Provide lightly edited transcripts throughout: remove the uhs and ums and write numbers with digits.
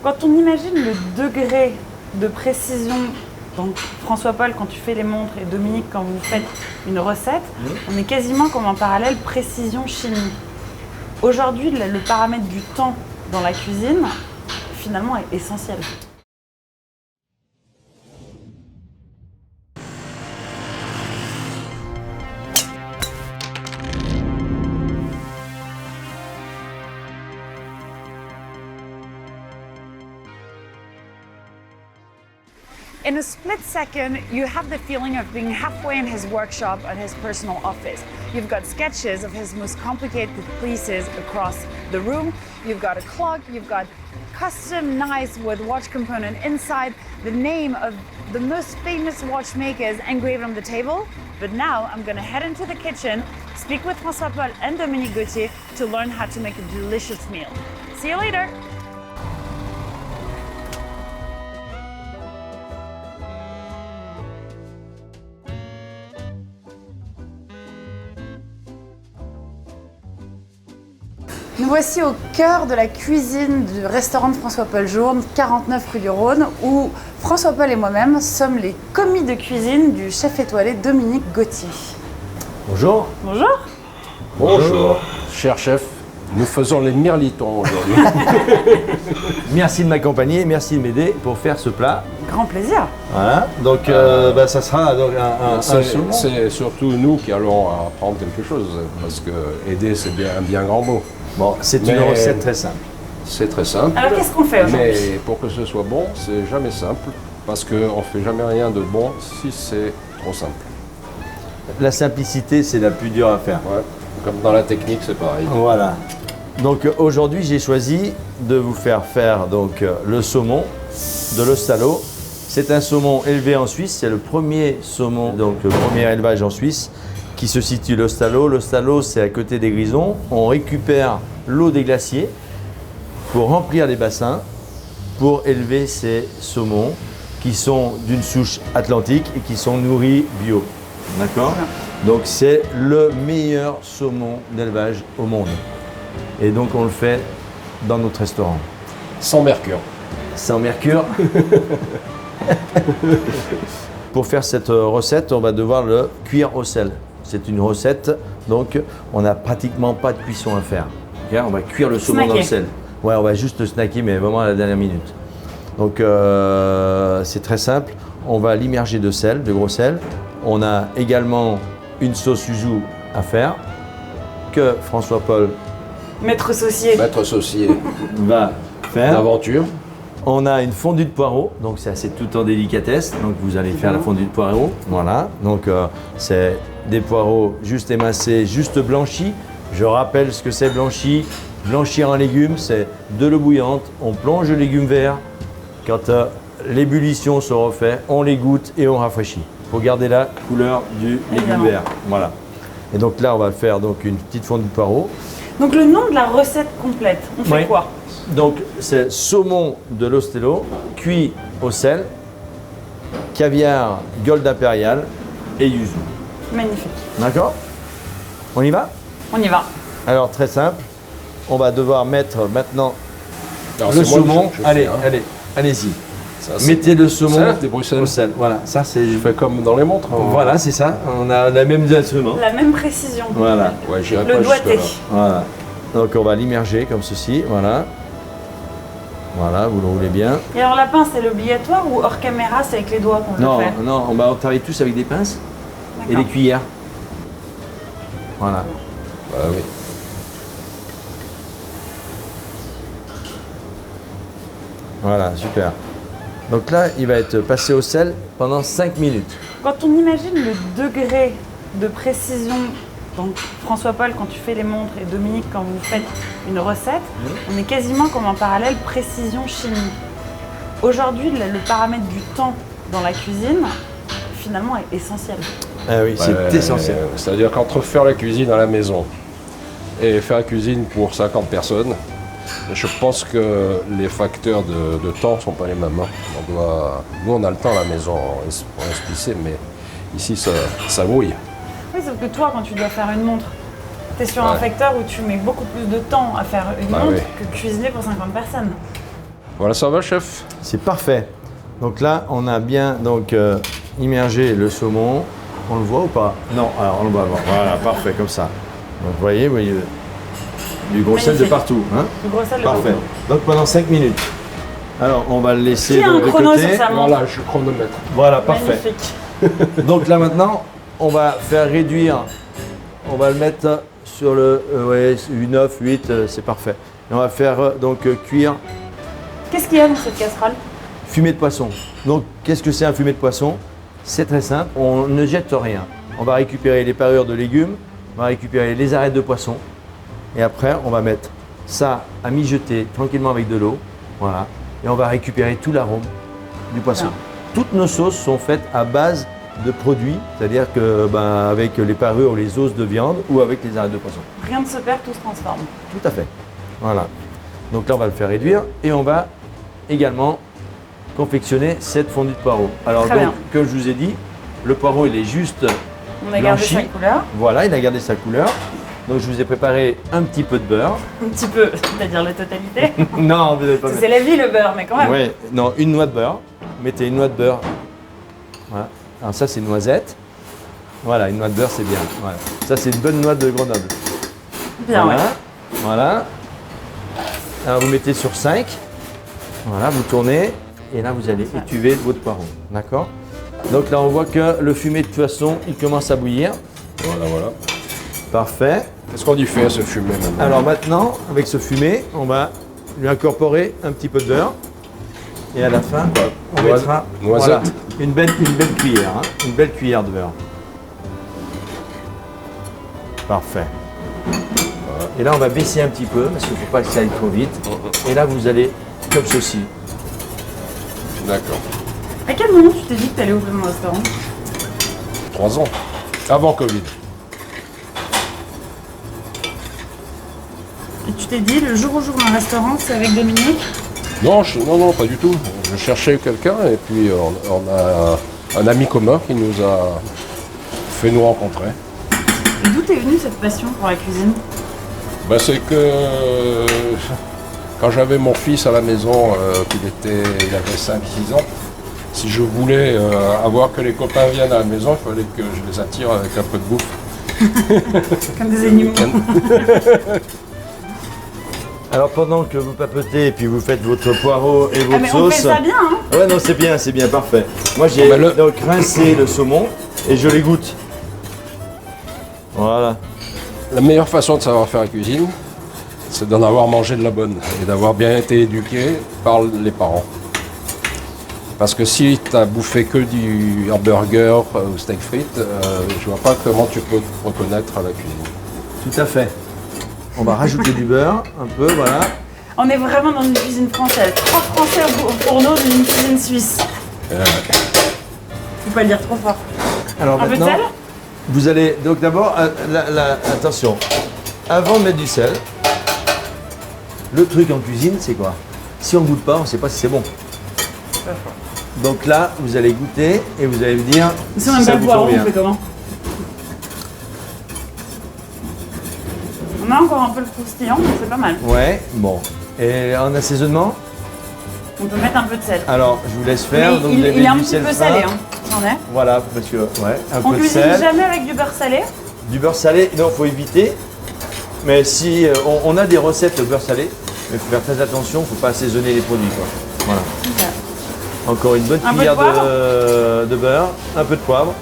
Quand on imagine le degré de précision, donc François-Paul quand tu fais les montres et Dominique quand vous faites une recette, on est quasiment comme en parallèle précision-chimie. Aujourd'hui, le paramètre du temps dans la cuisine, finalement, est essentiel. In a split second, you have the feeling of being halfway in his workshop at his personal office. You've got sketches of his most complicated pieces across the room. You've got a clock, you've got custom knives with watch component inside, the name of the most famous watchmakers engraved on the table. But now I'm gonna head into the kitchen, speak with François-Paul and Dominique Gauthier to learn how to make a delicious meal. See you later. Nous voici au cœur de la cuisine du restaurant de François-Paul Journe, 49 rue du Rhône, où François-Paul et moi-même sommes les commis de cuisine du chef étoilé Dominique Gauthier. Bonjour. Bonjour. Bonjour, cher chef. Nous faisons les mirlitons aujourd'hui. Merci de m'accompagner, merci de m'aider pour faire ce plat. Grand plaisir. Voilà, donc ça sera donc un saumon. C'est surtout nous qui allons apprendre quelque chose, parce que aider c'est bien un bien grand mot. Bon, c'est une Mais recette très simple. C'est très simple. Alors qu'est-ce qu'on fait aujourd'hui? Mais pour que ce soit bon, c'est jamais simple, parce qu'on ne fait jamais rien de bon si c'est trop simple. La simplicité, c'est la plus dure à faire. Ouais. Comme dans la technique, c'est pareil. Voilà. Donc aujourd'hui, j'ai choisi de vous faire donc le saumon de l'Ostalo. C'est un saumon élevé en Suisse, c'est le premier saumon, donc le premier élevage en Suisse qui se situe l'Ostalo. L'Ostalo, c'est à côté des Grisons. On récupère l'eau des glaciers pour remplir les bassins, pour élever ces saumons qui sont d'une souche atlantique et qui sont nourris bio. D'accord? Donc c'est le meilleur saumon d'élevage au monde. Et donc on le fait dans notre restaurant. Sans mercure. Sans mercure. Pour faire cette recette, on va devoir le cuire au sel. C'est une recette, donc on n'a pratiquement pas de cuisson à faire. Okay, on va cuire le saumon dans le sel. Ouais, on va juste le snacker, mais vraiment à la dernière minute. Donc c'est très simple. On va l'immerger de sel, de gros sel. On a également une sauce yuzu à faire que François-Paul, Maître saucier. Maître saucier va faire. d'aventure. On a une fondue de poireaux, donc ça c'est tout en délicatesse. Donc vous allez faire la fondue de poireaux. Voilà, donc c'est des poireaux juste émincés, juste blanchis. Je rappelle ce que c'est blanchi. Blanchir un légume, c'est de l'eau bouillante. On plonge le légume vert. Quand l'ébullition se refait, on l'égoutte et on rafraîchit. Pour garder la couleur du légume vert. Voilà. Et donc là, on va faire donc une petite fondue de poireaux. Donc le nom de la recette complète, on fait Oui. quoi? Donc c'est saumon de l'Ostelo, cuit au sel, caviar gold impérial et yuzu. Magnifique. D'accord? On y va? On y va. Alors très simple, on va devoir mettre maintenant Alors, le c'est moi saumon. que je Allez, fais, hein. allez-y. Ça, c'est- Mettez le saumon Ça, des Bruxelles. au sel. Voilà, ça c'est. Je fais comme dans les montres. hein. Voilà, c'est ça. On a la même instrument. La même précision. Voilà, Ouais, j'irai Le pas doigté. jusque-là. voilà. Donc on va l'immerger comme ceci. Voilà. Voilà, vous le roulez bien. Et alors la pince, elle est obligatoire ou hors caméra, c'est avec les doigts qu'on Non, le fait? non, on travaille tous avec des pinces et des cuillères. Voilà. Bah oui. Voilà, super. Donc là, il va être passé au sel pendant 5 minutes. Quand on imagine le degré de précision, donc François-Paul quand tu fais les montres et Dominique quand vous faites une recette, on est quasiment comme en parallèle précision-chimie. Aujourd'hui, le paramètre du temps dans la cuisine, finalement, est essentiel. Ah oui, c'est Ouais, essentiel. C'est-à-dire qu'entre faire la cuisine à la maison et faire la cuisine pour 50 personnes, je pense que les facteurs de temps ne sont pas les mêmes. hein. Nous, on a le temps à la maison pour expliquer, mais ici, ça brouille. Oui, sauf que toi, quand tu dois faire une montre, tu es sur un Ouais. facteur où tu mets beaucoup plus de temps à faire une Bah montre oui. que cuisiner pour 50 personnes. Voilà, ça va, chef? C'est parfait. Donc là, on a bien donc, immergé le saumon. On le voit ou pas? Non, alors on le voit. Voilà, parfait, comme ça. Donc vous voyez du gros sel de Magnifique. partout. Hein? Du gros sel de Parfait. partout. Donc pendant 5 minutes. Alors on va le laisser Qui a un de chrono côté. sur sa montre? Voilà, je chronomètre. Voilà, parfait. Magnifique. Donc là maintenant, on va faire réduire. On va le mettre sur le 9, 8, c'est parfait. Et on va faire cuire Qu'est-ce qu'il y a dans cette casserole? fumée de poisson. Donc qu'est-ce que c'est un fumée de poisson? C'est très simple, on ne jette rien. On va récupérer les parures de légumes, on va récupérer les arêtes de poisson et après on va mettre ça à mijoter tranquillement avec de l'eau. Voilà. Et on va récupérer tout l'arôme du poisson. Ah. Toutes nos sauces sont faites à base de produits, c'est-à-dire que avec les parures, les os de viande ou avec les arêtes de poisson. Rien ne se perd, tout se transforme. Tout à fait. Voilà. Donc là, on va le faire réduire et on va également confectionner cette fondue de poireau. Alors Très donc, bien. comme je vous ai dit, le poireau, il est juste On a gardé blanchi. sa couleur. Voilà, il a gardé sa couleur. Donc je vous ai préparé un petit peu de beurre. Un petit peu, c'est-à-dire la totalité. Non, vous n'avez pas C'est la vie le beurre, mais quand même. Ouais, non, une noix de beurre. Mettez une noix de beurre. Voilà. Alors ça, c'est noisette. Voilà, une noix de beurre, c'est bien. Voilà. Ça, c'est une bonne noix de Grenoble. Bien, Voilà. ouais. Voilà. Alors vous mettez sur 5. Voilà, vous tournez. Et là, vous allez étuver votre poireau. D'accord? Donc là, on voit que le fumet de poisson, il commence à bouillir. Voilà, voilà. Parfait. Qu'est-ce qu'on y fait à ce fumet maintenant? Alors maintenant, avec ce fumet, on va lui incorporer un petit peu de beurre. Et à la fin, on mettra Noisette. une belle cuillère. Hein, une belle cuillère de beurre. Parfait. Et là, on va baisser un petit peu parce qu'il ne faut pas que ça aille trop vite. Et là, vous allez comme ceci. D'accord. À quel moment tu t'es dit que tu allais ouvrir mon restaurant? 3 ans. Avant Covid. Et tu t'es dit, le jour où j'ouvre un restaurant, c'est avec Dominique? Non, non, pas du tout. Je cherchais quelqu'un et puis on a un ami commun qui nous a fait nous rencontrer. Et d'où t'es venue cette passion pour la cuisine? Ben, c'est que quand j'avais mon fils à la maison, il avait 5-6 ans, si je voulais avoir que les copains viennent à la maison, il fallait que je les attire avec un peu de bouffe. Comme des animaux. Alors pendant que vous papotez et puis vous faites votre poireau et votre Ah, mais on sauce. fait ça bien, hein? Ouais, non, c'est bien, parfait. Moi, j'ai Ah, bah, donc rincé le saumon et je l'égoutte. Voilà. La meilleure façon de savoir faire la cuisine, c'est d'en avoir mangé de la bonne et d'avoir bien été éduqué par les parents. Parce que si tu as bouffé que du hamburger ou steak frites, je vois pas comment tu peux te reconnaître à la cuisine. Tout à fait. On va rajouter du beurre, un peu, voilà. On est vraiment dans une cuisine française. 3 Français au fourneau d'une cuisine suisse. Faut pas le dire trop fort. Alors Un peu de maintenant, sel? vous allez donc d'abord, attention, avant de mettre du sel, le truc en cuisine, c'est quoi? Si on goûte pas, on ne sait pas si c'est bon. Donc là, vous allez goûter et vous allez me dire Si on aime ça pas le vous poireau, convient. on fait comment? On a encore un peu le croustillant, mais c'est pas mal. Ouais, bon. Et en assaisonnement, On peut mettre un peu de sel. alors je vous laisse faire. Mais Donc, il vous avez est un du petit sel peu fin. salé, hein. J'en ai. Voilà, parce que, ouais, un On peu de cuisine sel. jamais avec du beurre salé. Du beurre salé, non, il faut éviter. Mais si on a des recettes de beurre salé, mais il faut faire très attention, il ne faut pas assaisonner les produits. Quoi. Voilà. Encore une bonne Un peu de cuillère poivre. de beurre, un peu de poivre.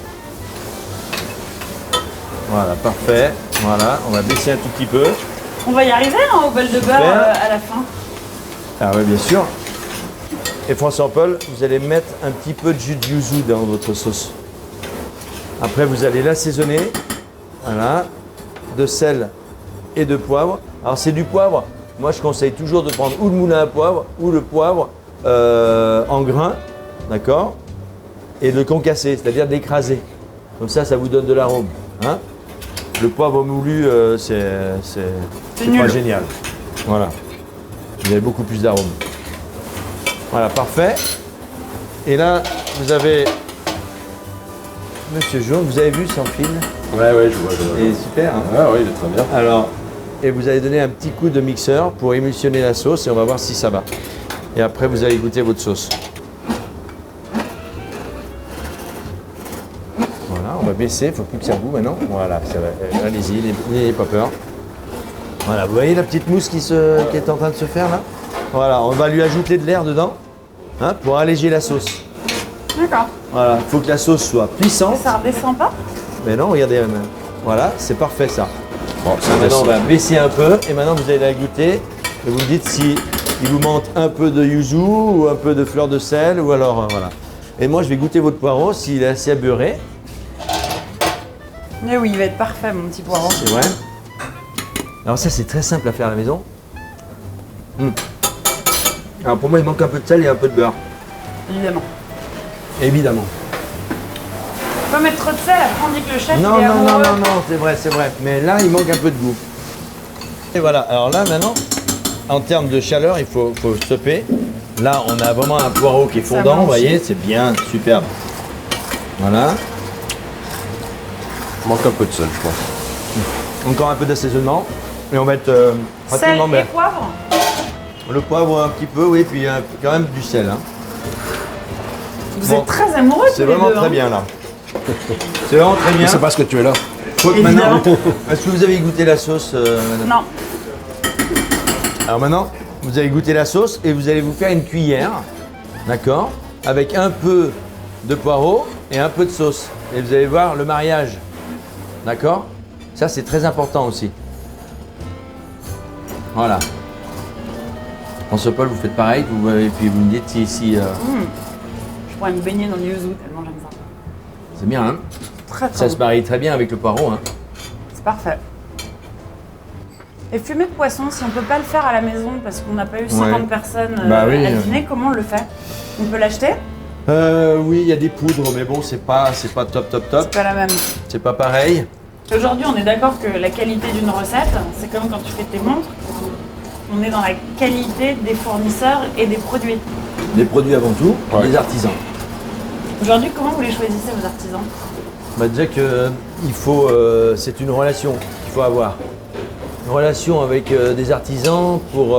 Voilà, parfait. Voilà, on va baisser un tout petit peu. On va y arriver hein, au bol de beurre Super. à la fin. Ah oui, bien sûr. Et François-Paul, vous allez mettre un petit peu de jus de yuzu dans votre sauce. Après, vous allez l'assaisonner. Voilà. De sel et de poivre. Alors, c'est du poivre. Moi, je conseille toujours de prendre ou le moulin à poivre ou le poivre en grains. D'accord? Et de le concasser, c'est-à-dire de l'écraser. Comme ça vous donne de l'arôme. Hein? Le poivre moulu, c'est pas nul. génial. Voilà. Vous avez beaucoup plus d'arôme. Voilà, parfait. Et là, vous avez Monsieur Jaune, vous avez vu sans fil? Ouais, je vois. Il est super. Hein? Ah oui, il est très bien. Alors, et vous allez donner un petit coup de mixeur pour émulsionner la sauce et on va voir si ça va. Et après, vous allez goûter votre sauce. Voilà, on va baisser, il ne faut plus que ça boue maintenant. Voilà, ça va. Allez-y, n'ayez pas peur. Voilà, vous voyez la petite mousse qui est en train de se faire là? Voilà, on va lui ajouter de l'air dedans hein, pour alléger la sauce. D'accord. Voilà, il faut que la sauce soit puissante. Ça redescend pas? Mais non, regardez. Voilà, c'est parfait ça. Bon, ça Maintenant, on descend. va baisser un peu et maintenant vous allez la goûter. Et vous me dites si il vous manque un peu de yuzu ou un peu de fleur de sel ou alors voilà. Et moi, je vais goûter votre poireau s'il est assez beurré. Eh oui, il va être parfait, mon petit poireau. C'est vrai. Alors ça, c'est très simple à faire à la maison. Alors pour moi, il manque un peu de sel et un peu de beurre. Évidemment. Évidemment. Faut pas mettre trop de sel, après on dit que le chef Non, il est non, non, amoureux. non, non, c'est vrai, c'est vrai. Mais là, il manque un peu de goût. Et voilà, alors là, maintenant, en termes de chaleur, il faut stopper. Là, on a vraiment un poireau qui est Ça fondant, vous mange. voyez, c'est bien, superbe. Voilà. Manque un peu de sel, je pense. Encore un peu d'assaisonnement. Et on va être Sel pratiquement et bien. poivre. Le poivre un petit peu, oui, puis quand même du sel. Hein. Vous Bon. êtes très amoureux tous C'est les vraiment deux. très hein. bien là. C'est vraiment très bien. C'est parce que tu es là. Faut que Évidemment. maintenant, est-ce que vous avez goûté la sauce madame? Non. Alors maintenant, vous allez goûter la sauce et vous allez vous faire une cuillère, d'accord, avec un peu de poireau et un peu de sauce. Et vous allez voir le mariage, d'accord? Ça, c'est très important aussi. Voilà. François-Paul, vous faites pareil, et puis vous me dites si Je pourrais me baigner dans le yuzu tellement j'aime ça. c'est bien, hein? Très très Ça bon. se marie très bien avec le poireau, hein? C'est parfait. Et fumée de poisson, si on peut pas le faire à la maison parce qu'on n'a pas eu 50 personnes Bah oui. à dîner, comment on le fait? On peut l'acheter? Oui, il y a des poudres, mais bon, c'est pas top. C'est pas la même. C'est pas pareil. Aujourd'hui, on est d'accord que la qualité d'une recette, c'est comme quand tu fais tes montres. On est dans la qualité des fournisseurs et des produits. Des produits avant tout, Ouais. des artisans. Aujourd'hui, comment vous les choisissez, vos artisans? Bah déjà que il faut, c'est une relation qu'il faut avoir. Une relation avec des artisans pour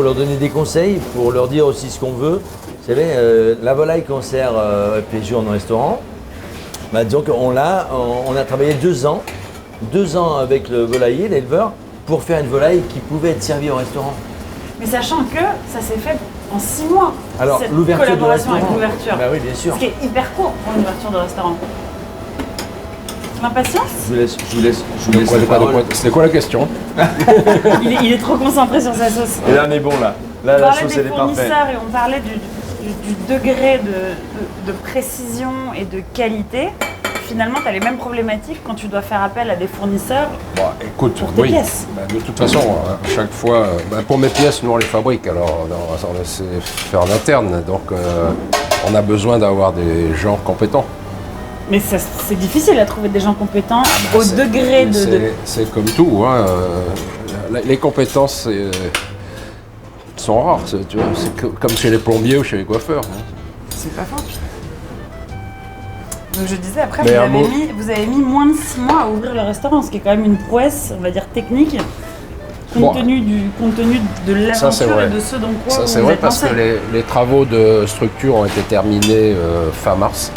leur donner des conseils, pour leur dire aussi ce qu'on veut. Vous savez, la volaille qu'on sert FPJ en restaurant, bah, disons qu'on a travaillé 2 ans avec le volailler, l'éleveur, pour faire une volaille qui pouvait être servie au restaurant. Mais sachant que ça s'est fait en 6 mois. Alors cette l'ouverture du collaboration restaurant. avec l'ouverture. Bah oui, bien sûr. Ce qui est hyper court pour une ouverture de restaurant. L'impatience? Je vous laisse Quoi, la parole. C'était quoi la question? il est trop concentré sur sa sauce. Et là on est bon là. Là On la parlait sauce des elle est parfaite. fournisseurs et on parlait du degré de précision et de qualité. Finalement, tu as les mêmes problématiques quand tu dois faire appel à des fournisseurs. Bon, écoute, Pour tes oui. pièces. Bah, de toute façon, à chaque fois, pour mes pièces, nous on les fabrique, alors on essaie de faire en interne, donc on a besoin d'avoir des gens compétents. Mais c'est difficile à trouver des gens compétents au C'est- degré de. C'est comme tout, hein, les compétences sont rares, tu vois, c'est comme chez les plombiers ou chez les coiffeurs. Hein. C'est pas faux. Donc je disais, après, Mais un mot- vous avez mis moins de 6 mois à ouvrir le restaurant, ce qui est quand même une prouesse, on va dire, technique, compte Bon. tenu de Ça, c'est l'aventure vrai. et de ce dans quoi Ça vous c'est vous vrai êtes parce que lancé. les travaux de structure ont été terminés fin mars.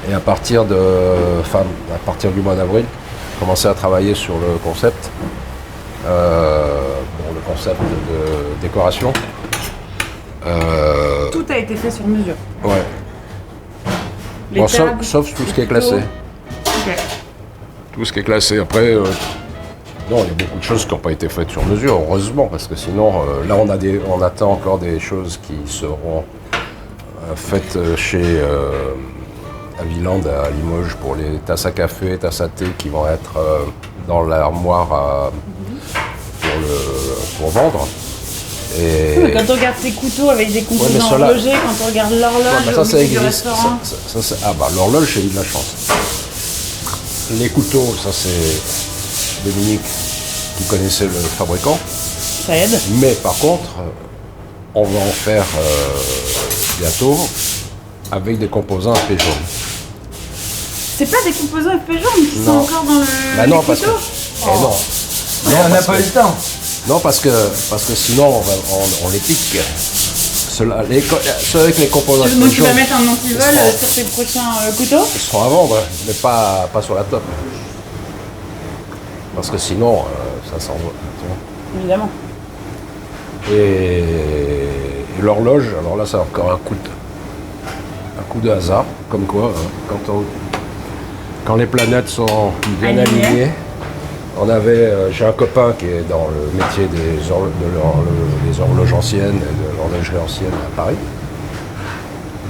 Et à partir du mois d'avril, j'ai commencé à travailler sur le concept. Le concept de décoration. Tout a été fait sur mesure. Ouais. Les Bon, tables, sauf tout ce qui est les classé. couteaux. Ok. Tout ce qui est classé. Après, non, il y a beaucoup de choses qui n'ont pas été faites sur mesure, heureusement, parce que sinon, là, on attend encore des choses qui seront faites chez à Villande, à Limoges, pour les tasses à café, tasses à thé, qui vont être dans l'armoire pour vendre. Et Oui, mais quand on regarde ces couteaux avec des mais composants cela- horlogers, quand on regarde l'horloge Ouais, mais au ça, ça milieu du existe. restaurant, L'horloge, j'ai eu de la chance. Les couteaux, ça c'est Dominique qui connaissait le fabricant. ça aide. Mais par contre, on va en faire bientôt avec des composants à jaune. C'est pas des composants FP jaunes qui sont Non. encore dans le Bah les non, parce que. couteaux Eh non. Mais on n'a parce pas que- eu le temps. Non, parce que sinon on les pique. Ceux avec les composants Donc tu vas jaunes, mettre un antivol seront- sur tes prochains couteaux. ils seront à vendre, mais pas sur la top. Parce que sinon, ça s'envoie. tu vois. Évidemment. Et l'horloge, alors là, c'est encore un coup de hasard, comme quoi, hein, quand les planètes sont bien Alignées. alignées. J'ai un copain qui est dans le métier des horloges anciennes et de l'horlogerie ancienne à Paris,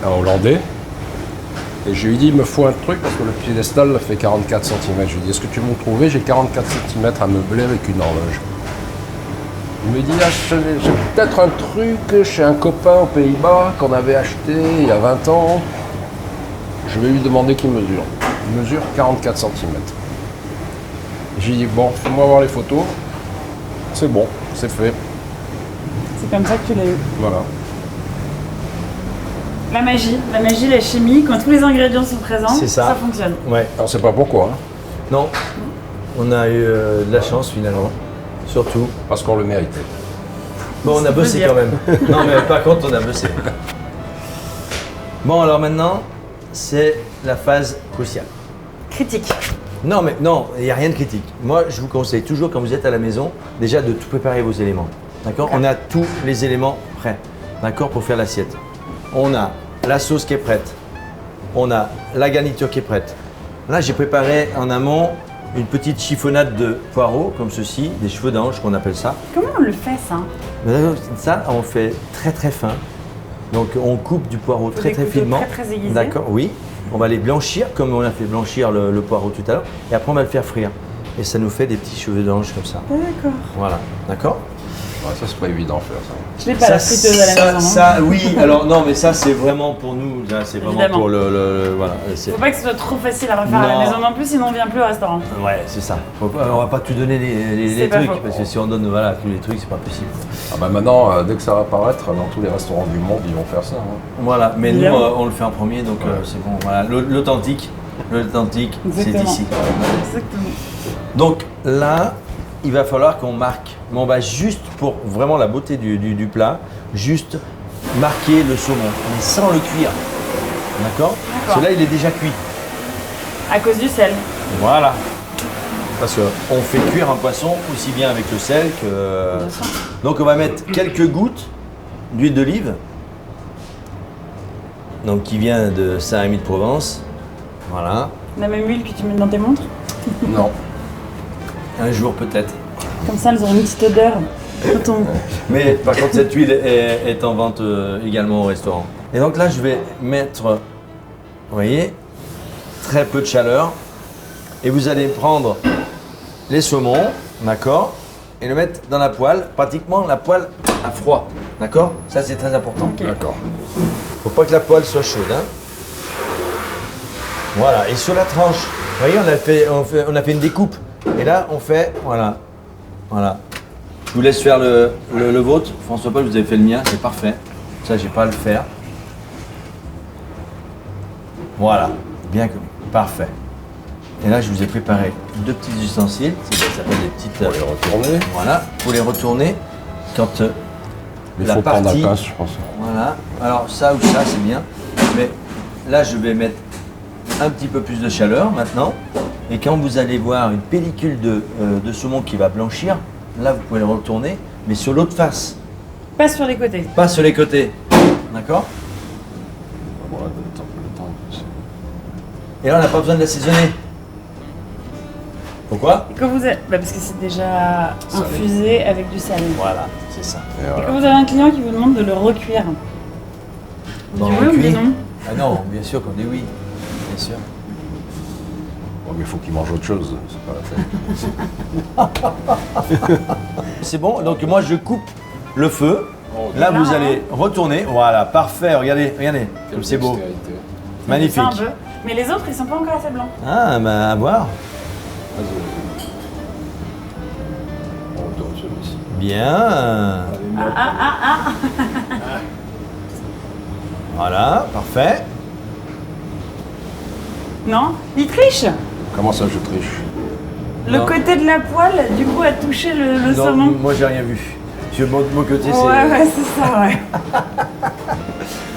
un Hollandais. Et je lui ai dit, il me faut un truc parce que le piédestal fait 44 cm. Je lui ai dit, est-ce que tu veux me trouver? J'ai 44 cm à meubler avec une horloge. Il me dit, ah, j'ai peut-être un truc chez un copain aux Pays-Bas qu'on avait acheté il y a 20 ans. Je vais lui demander qu'il mesure. Il mesure 44 cm. J'ai dit, bon, fais-moi voir les photos. C'est bon, c'est fait. C'est comme ça que tu l'as eu. Voilà. La magie, la chimie, quand tous les ingrédients sont présents, C'est ça. ça fonctionne. Ouais. On ne sait pas pourquoi, hein, Non, on a eu de la chance finalement, surtout. parce qu'on le méritait. Bon, on a Ça peut bossé dire. quand même. Non, mais par contre, on a bossé. Bon, alors maintenant, c'est la phase cruciale. Critique. Non, mais non, il n'y a rien de critique. Moi, je vous conseille toujours, quand vous êtes à la maison, déjà de tout préparer vos éléments. D'accord? On a tous les éléments prêts. D'accord? Pour faire l'assiette. On a la sauce qui est prête. On a la garniture qui est prête. Là, j'ai préparé en amont une petite chiffonnade de poireaux, comme ceci, des cheveux d'ange qu'on appelle ça. Comment on le fait ça? Mais là, ça, on fait très très fin. Donc, on coupe du poireau très des très couteaux finement. très, très aiguisés. D'accord, oui. On va les blanchir comme on a fait blanchir le poireau tout à l'heure. Et après, on va le faire frire. Et ça nous fait des petits cheveux d'ange comme ça. D'accord. Voilà, d'accord? Ouais, ça, c'est pas évident à faire, ça. Je l'ai pas la friteuse à la maison. ça, oui. Alors non, mais ça, c'est vraiment pour nous. Là, c'est vraiment Évidemment. pour voilà. c'est- Faut pas que ce soit trop facile à refaire à Non. la maison non plus, sinon on vient plus au restaurant. Ouais, c'est ça. On va pas tout donner les C'est pas trucs, faux. parce que si on donne voilà, tous les trucs, c'est pas possible. Ah bah maintenant, dès que ça va apparaître, dans tous les restaurants du monde, ils vont faire ça. hein. Voilà, mais nous, Évidemment. on le fait en premier, donc c'est bon. Voilà, l'authentique, c'est Exactement. ici. Exactement. Donc là, il va falloir qu'on marque. Mais on va juste, pour vraiment la beauté du plat, juste marquer le saumon, mais sans le cuire. D'accord? Celui-là, il est déjà cuit. À cause du sel. Voilà. Parce qu'on fait cuire un poisson aussi bien avec le sel que... Bien sûr. Donc on va mettre quelques gouttes d'huile d'olive. Donc qui vient de Saint-Rémy de Provence. Voilà. La même huile que tu mets dans tes montres. Non. Un jour peut-être. Comme ça, elles auront une petite odeur. Quand on... Mais par contre, cette huile est en vente également au restaurant. Et donc là, je vais mettre, vous voyez, très peu de chaleur. Et vous allez prendre les saumons, d'accord, et le mettre dans la poêle, pratiquement la poêle à froid, d'accord? Ça, c'est très important. D'accord. Faut pas que la poêle soit chaude, hein. Voilà, et sur la tranche, vous voyez, on a fait une découpe. Et là, on fait, voilà. Je vous laisse faire le vôtre. François-Paul, vous avez fait le mien, c'est parfait. Ça, j'ai pas à le faire. Voilà, bien comme parfait. Et là, je vous ai préparé deux petits ustensiles. Ça s'appelle des petites. Pour les retourner. Voilà, pour les retourner quand Il la faut prendre partie. la pince, je pense. Voilà. Alors ça ou ça, c'est bien. Mais là, je vais mettre un petit peu plus de chaleur maintenant. Et quand vous allez voir une pellicule de saumon qui va blanchir, là, vous pouvez le retourner, mais sur l'autre face, Pas sur les côtés. pas sur les côtés. D'accord? Voilà, le temps. Et là, on n'a pas besoin de l'assaisonner. Pourquoi? Et quand vous avez... parce que c'est déjà infusé avec du sel. Voilà, c'est ça. Et Et voilà. quand vous avez un client qui vous demande de le recuire, Dans tu le veux ou cuit. dis non? Ah non, bien sûr qu'on dit oui. Bien sûr. Bon, mais il faut qu'ils mangent autre chose, c'est pas la peine. C'est bon, donc moi je coupe le feu. Là, Là, vous allez retourner. Voilà, parfait. Regardez, comme c'est beau. Magnifique. Ça, un peu. Mais les autres, ils sont pas encore assez blancs. Ah, bah à voir. On retourne celui-ci. Bien. Voilà, parfait. Non? Ils trichent. Comment ça, je triche? Le côté de la poêle, du coup, a touché le Non, saumon. moi j'ai rien vu. Je montre mon côté, Ouais, c'est ça, ouais.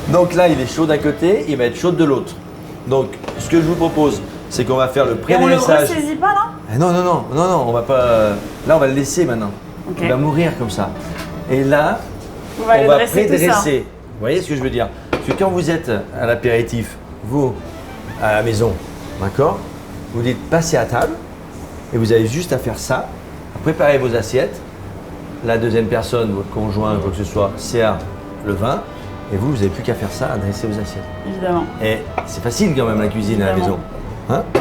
Donc là, il est chaud d'un côté, il va être chaud de l'autre. Donc, ce que je vous propose, c'est qu'on va faire le Et on le pré-délissage. ressaisit pas, là? Ah non, on va pas. Là, on va le laisser maintenant. Ok. Il va mourir comme ça. Et là, On va aller on va dresser tout ça. pré-dresser. Vous voyez ce que je veux dire? Parce que quand vous êtes à l'apéritif, vous, à la maison, d'accord? Vous dites passez à table et vous avez juste à faire ça, à préparer vos assiettes. La deuxième personne, votre conjoint, quoi que ce soit, sert le vin. Et vous n'avez plus qu'à faire ça, à dresser vos assiettes. Évidemment. Et c'est facile quand même la cuisine à la maison. Évidemment. Hein?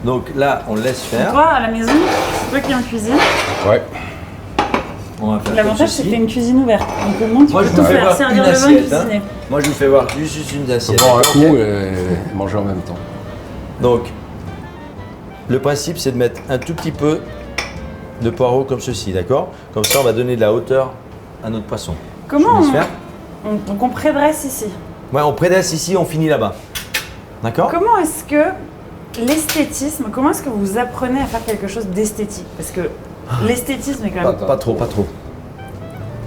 Donc là, on le laisse Et faire. toi, à la maison, c'est toi qui es en cuisine. Ouais. On va faire L'avantage, comme c'est que ceci. t'as une cuisine ouverte. Donc au moins, tu Moi, peux je tout vous fais faire, voir servir une le vin, assiette. Hein. cuisiner. Moi, je vous fais voir juste une Faut assiette. boire un Ok. coup et manger en même temps. Donc, le principe, c'est de mettre un tout petit peu de poireau comme ceci, d'accord? Comme ça, on va donner de la hauteur à notre poisson. Comment Je vous laisse faire. donc on pré-dresse ici. Ouais, on prédesse ici, on finit là-bas. D'accord? Comment est-ce que l'esthétisme, comment est-ce que vous apprenez à faire quelque chose d'esthétique? Parce que l'esthétisme est quand même... Pas trop, pas trop.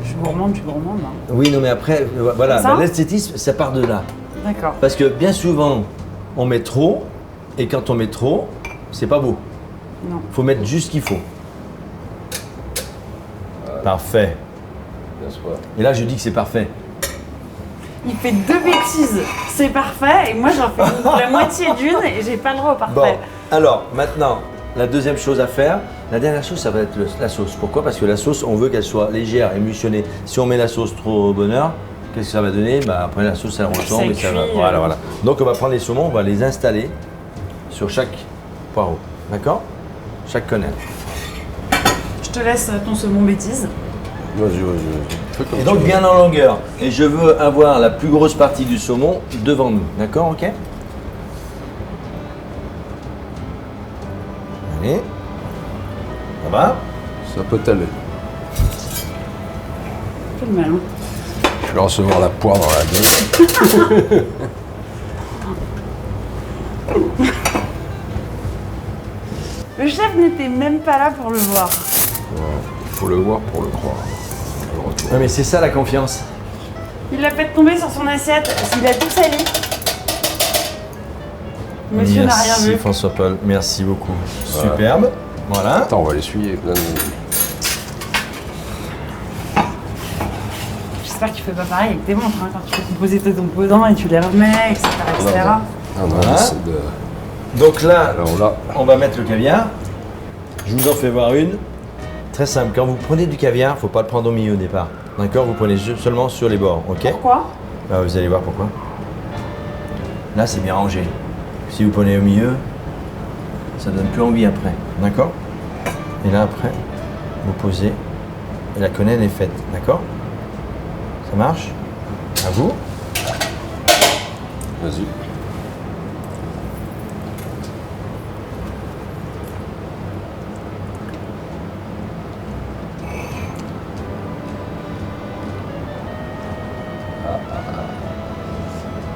Je suis gourmande. Hein. Oui, non, mais après, voilà, Comme ça bah, l'esthétisme, ça part de là. D'accord. Parce que bien souvent, on met trop, et quand on met trop, c'est pas beau. Non. Faut mettre juste ce qu'il faut. Parfait. Bien sûr. Et là, je dis que c'est parfait. Il fait 2 bêtises, c'est parfait, et moi j'en fais la moitié d'une et j'ai pas le droit au parfait. Bon, alors maintenant, la deuxième chose à faire, la dernière chose, ça va être la sauce. Pourquoi? Parce que la sauce, on veut qu'elle soit légère, émulsionnée. Si on met la sauce trop au bonheur, qu'est-ce que ça va donner? Bah, après la sauce, elle retombe et ça va. cuit, Voilà, voilà. Donc on va prendre les saumons, on va les installer sur chaque poireau. D'accord? Chaque quenelle. Je te laisse ton saumon bêtise. Vas-y. Fais comme Et tu donc veux. bien en longueur. Et je veux avoir la plus grosse partie du saumon devant nous. D'accord? Ok? Allez. Ça va? Ça peut t'aller. Fais le malin. Je vais recevoir la poire dans la gueule. Le chef n'était même pas là pour le voir. Faut le voir pour le croire. Le retour. Ouais, mais c'est ça la confiance. Il l'a fait tomber sur son assiette, il a tout sali. Monsieur n'a rien Merci vu. François Paul, merci beaucoup. Superbe. Voilà. Attends, on va l'essuyer. J'espère qu'il fait pas pareil avec tes montres, hein, quand tu fais composer tes composants et tu les remets, etc. etc. Non, Voilà. c'est de... Donc là, Alors là, on va mettre le caviar. Je vous en fais voir une. Très simple. Quand vous prenez du caviar, il ne faut pas le prendre au milieu au départ. D'accord? Vous prenez seulement sur les bords. Ok? Pourquoi? Bah, vous allez voir pourquoi. Là, c'est bien rangé. Si vous prenez au milieu, ça donne plus envie après. D'accord? Et là, après, vous posez et la quenelle est faite. D'accord? Ça marche? À vous? vas-y.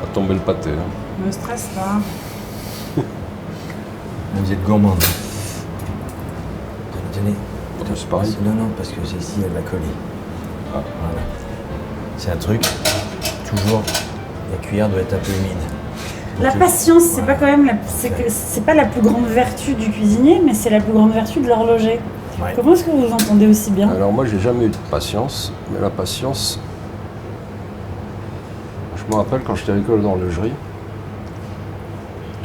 Va tomber le pâté. Hein. Me stresse pas. Vous êtes gourmande. Tenez. C'est pareil. Non, parce que celle-ci, elle va coller. Ah. Voilà. C'est un truc, toujours, la cuillère doit être un peu humide. La Donc, patience, c'est voilà. pas quand même c'est pas la plus grande vertu du cuisinier, mais c'est la plus grande vertu de l'horloger. Ouais. Comment est-ce que vous entendez aussi bien? Alors moi, j'ai jamais eu de patience, mais la patience, je me rappelle quand j'étais à l'école d'horlogerie,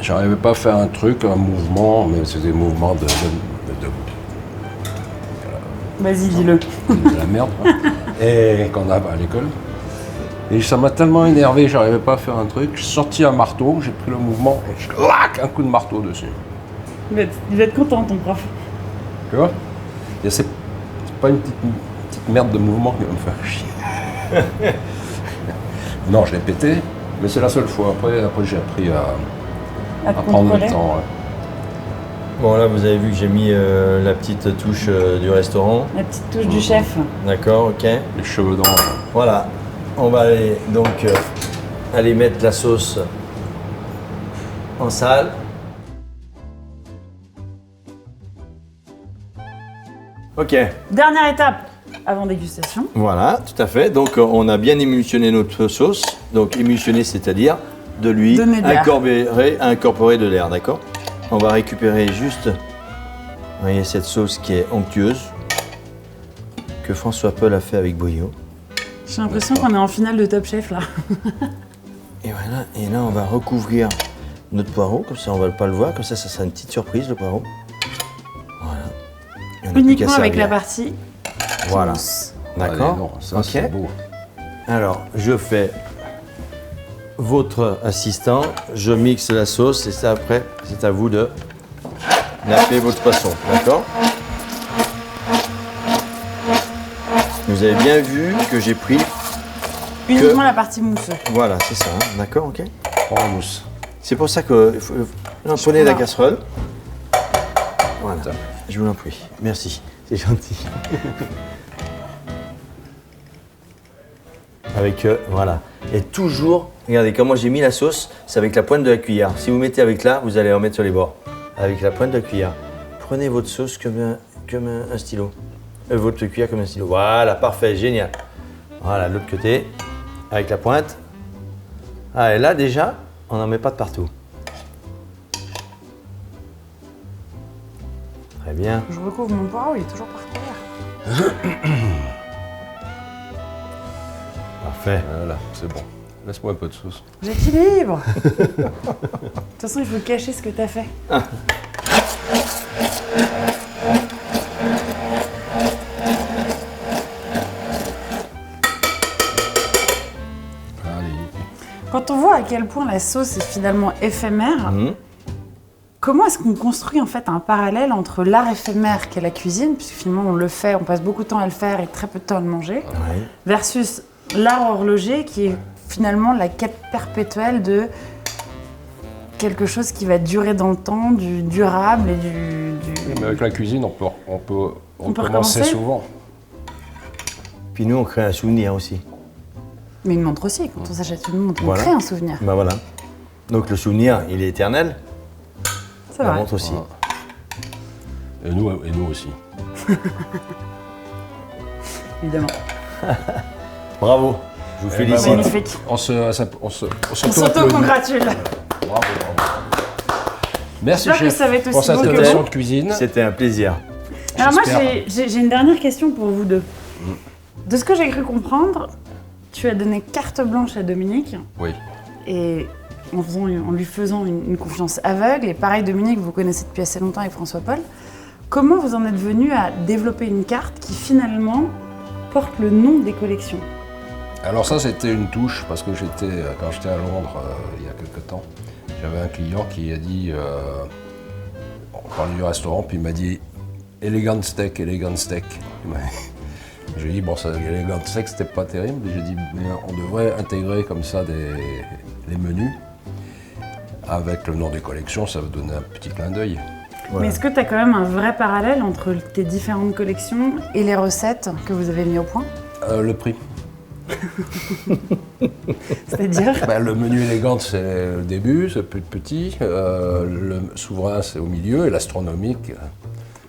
j'arrivais pas à faire un truc, un mouvement, mais c'était des mouvements de Vas-y, dis-le. de la merde, quoi. Et qu'on a à l'école. Et ça m'a tellement énervé, j'arrivais pas à faire un truc. J'ai sorti un marteau, j'ai pris le mouvement et je claque un coup de marteau dessus. Il va être content, ton prof. Tu vois? Et c'est pas une petite merde de mouvement qui va me faire chier. Non, je l'ai pété, mais c'est la seule fois. Après j'ai appris À à te prendre contrôler. le temps. Ouais. Bon, là, vous avez vu que j'ai mis la petite touche du restaurant. La petite touche du chef. D'accord, ok. Les cheveux dans. Voilà. On va aller, donc aller mettre la sauce en salle. Ok. Dernière étape avant dégustation. Voilà, tout à fait. Donc on a bien émulsionné notre sauce. Donc émulsionné, c'est-à-dire de l'huile Donner de l'air. incorporer de l'air, d'accord? On va récupérer juste, vous voyez, cette sauce qui est onctueuse, que François Paul a fait avec brio. J'ai l'impression qu'on est en finale de Top Chef là. Et voilà, et là on va recouvrir notre poireau, comme ça on va pas le voir, comme ça sera une petite surprise le poireau. Voilà. Et on a plus Uniquement qu'à avec la servir. partie. Voilà. mousse. D'accord. Allez, non, ça Ok. c'est beau. Alors, je fais votre assistant, je mixe la sauce et ça après, c'est à vous de napper votre poisson, d'accord? Vous avez bien vu que j'ai pris, Uniquement la partie mousseuse. voilà, c'est ça, hein, d'accord, ok? Prends la mousse. C'est pour ça que prenez la casserole. Voilà, Attends. je vous en prie, merci, c'est gentil. Avec, voilà. Et toujours, regardez, comme moi j'ai mis la sauce, c'est avec la pointe de la cuillère. Si vous mettez avec là, vous allez en mettre sur les bords. Avec la pointe de la cuillère. Prenez votre sauce comme un stylo. Votre cuillère comme un stylo. Voilà, parfait, génial. Voilà, de l'autre côté, avec la pointe. Ah, et là déjà, on n'en met pas de partout. Très bien. Je recouvre mon poireau, il est toujours par terre. Parfait. Voilà, c'est bon. Laisse-moi un peu de sauce. J'équilibre. De toute façon, il faut cacher ce que t'as fait. Allez. Quand on voit à quel point la sauce est finalement éphémère, comment est-ce qu'on construit en fait un parallèle entre l'art éphémère qu'est la cuisine, puisque finalement on le fait, on passe beaucoup de temps à le faire et très peu de temps à le manger, Ouais. versus l'art horloger qui est finalement la quête perpétuelle de quelque chose qui va durer dans le temps, du durable et du... Mais avec la cuisine, on peut On peut recommencer recommencer souvent. Puis nous, on crée un souvenir aussi. Mais une montre aussi, quand on s'achète une montre, on Voilà. crée un souvenir. Bah voilà. Donc le souvenir, il est éternel. C'est La vrai. montre aussi. Et nous aussi. Évidemment. Bravo. Je vous Eh ben félicite. voilà. Magnifique. On On s'auto-applaudit. s'auto-congratule. Bravo. Merci J'espère que chef ça va être pour aussi cette beau que leçon vous. de cuisine. C'était un plaisir. Alors moi, J'espère. j'ai une dernière question pour vous deux. De ce que j'ai cru comprendre, tu as donné carte blanche à Dominique Oui. et en lui faisant une confiance aveugle. Et pareil, Dominique, vous connaissez depuis assez longtemps avec François Paul. Comment vous en êtes venu à développer une carte qui finalement porte le nom des collections? Alors ça, c'était une touche parce que quand j'étais à Londres il y a quelques temps, j'avais un client qui a dit, on parlait du restaurant, puis il m'a dit Elegant steak, elegant steak. J'ai dit, bon, ça, elegant steak, c'était pas terrible. J'ai dit, mais on devrait intégrer comme ça les menus. Avec le nom des collections, ça va donner un petit clin d'œil. Voilà. Mais est-ce que tu as quand même un vrai parallèle entre tes différentes collections et les recettes que vous avez mis au point? Le prix. C'est-à-dire Le menu élégant, c'est le début, c'est plus petit. Le souverain, c'est au milieu. Et l'astronomique,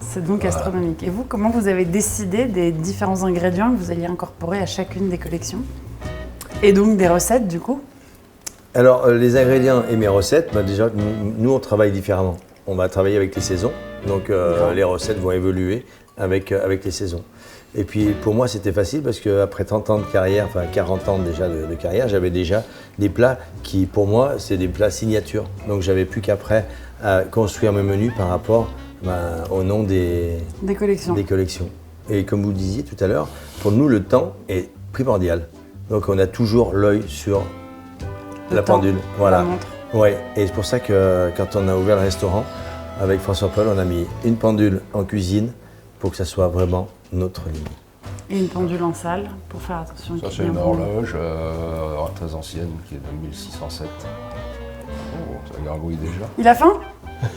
C'est donc astronomique. Et vous, comment vous avez décidé des différents ingrédients que vous alliez incorporer à chacune des collections? Et donc des recettes, du coup? Alors, les ingrédients et mes recettes, déjà, nous, on travaille différemment. On va travailler avec les saisons. Donc, les recettes vont évoluer avec les saisons. Et puis, pour moi, c'était facile parce qu'après 30 ans de carrière, enfin 40 ans déjà de carrière, j'avais déjà des plats qui, pour moi, c'est des plats signatures. Donc, j'avais plus qu'après à construire mes menus par rapport au nom des Des collections. Et comme vous disiez tout à l'heure, pour nous, le temps est primordial. Donc, on a toujours l'œil sur la temps, pendule. Voilà. la montre. Ouais. Et c'est pour ça que quand on a ouvert le restaurant avec François Paul, on a mis une pendule en cuisine pour que ça soit vraiment notre ligne. Et une pendule en salle pour faire attention. ça qu'il c'est y ait une un bon- horloge très ancienne qui est de 1607. Oh, ça gargouille déjà. Il a faim?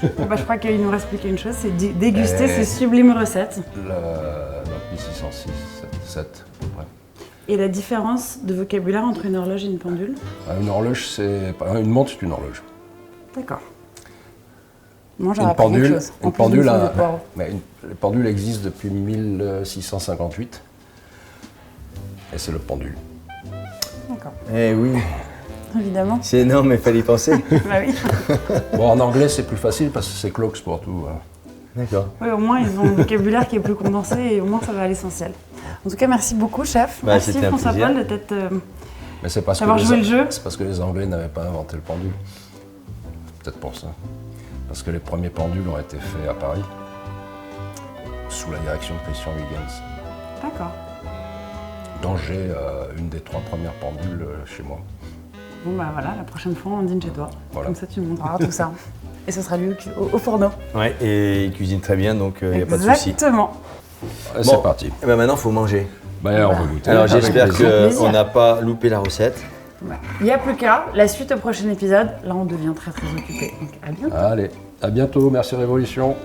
Je crois qu'il nous reste plus qu'une chose, c'est déguster ces sublimes recettes. La 1606, 7 à peu près. Et la différence de vocabulaire entre une horloge et une pendule? Une horloge, c'est pas une montre, c'est une horloge. D'accord. Moi, j'aurais Une appris quelque pendule, chose. En une plus pendule, d'une feuille de poireau. les pendules existent depuis 1658. Et c'est le pendule. D'accord. Eh oui, Évidemment. c'est énorme, mais fallait y penser. Bah oui. Bon, en anglais, c'est plus facile parce que c'est cloaks pour tout. Hein. D'accord. Oui, au moins, ils ont un vocabulaire qui est plus condensé et au moins, ça va à l'essentiel. En tout cas, merci beaucoup, chef. Bah, merci c'était un François plaisir. Paul de t'être... Mais c'est parce, D'avoir joué le jeu. c'est parce que les Anglais n'avaient pas inventé le pendule. Peut-être pour ça. Parce que les premiers pendules ont été faits à Paris, sous la direction de Christian Huygens, D'accord. dont j'ai une des 3 premières pendules chez moi. Bon, bah voilà, la prochaine fois, on dîne chez toi. Voilà. Comme ça, tu me On montreras verra tout ça. Et ce sera lui au fourneau. Ouais, et il cuisine très bien, donc il n'y a pas de souci. Exactement. Et Bon. c'est parti. Et ben maintenant, il faut manger. Bah, on va goûter. Alors Avec j'espère plaisir. plaisir. qu'on n'a pas loupé la recette. Il n'y a plus qu'à. La suite au prochain épisode. Là, on devient très très occupé. Donc, à bientôt. Allez, à bientôt. Merci Révolution.